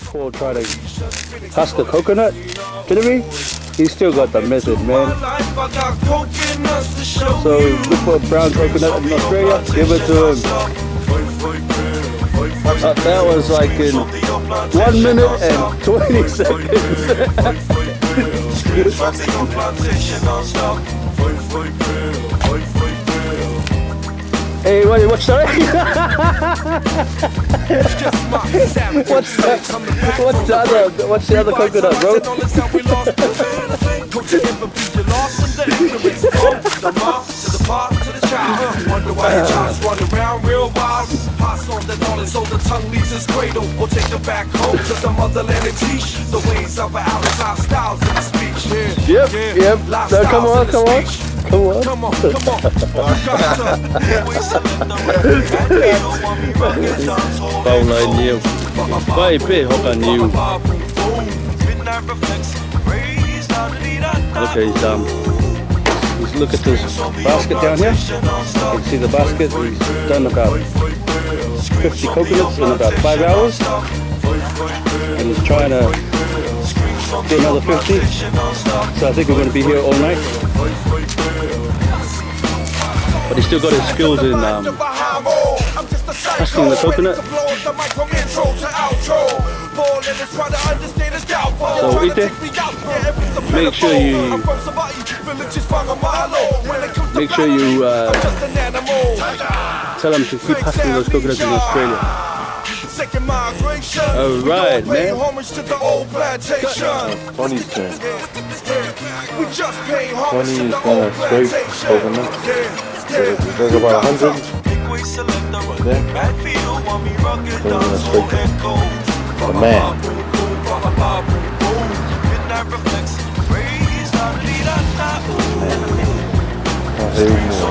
Paul try to husk a coconut, didn't we? He's still got the method, man. So look for a brown coconut in Australia, give it to him. That was like in 1 minute and 20 seconds. Hey, what's that? What's the other coconut, bro? Wonder why your child's run around real wild. Pass on the knowledge so the tongue leaves its cradle. Or take them back home to the motherland and teach the ways of our lifestyles in the speech. Yep. No, come on. Bao lời nhiều, vay bê họ cả nhiều. Okay, look at this basket down here. You can see the basket. He's done about 50 coconuts in about 5 hours, and he's trying to do another 50. So I think we're going to be here all night. But he's still got his skills in husking the coconut. So Ite, make sure you tell him to keep husking those coconuts in Australia. Alright, man. Tony's turn. Tony is gonna scrape coconut. There's about 100 there. So we're gonna scrape the man. I'll say more.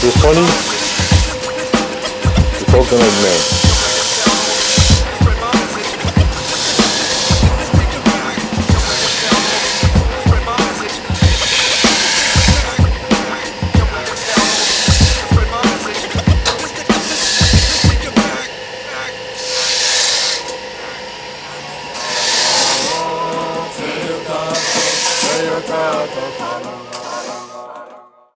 Here's Tony, the coconut man.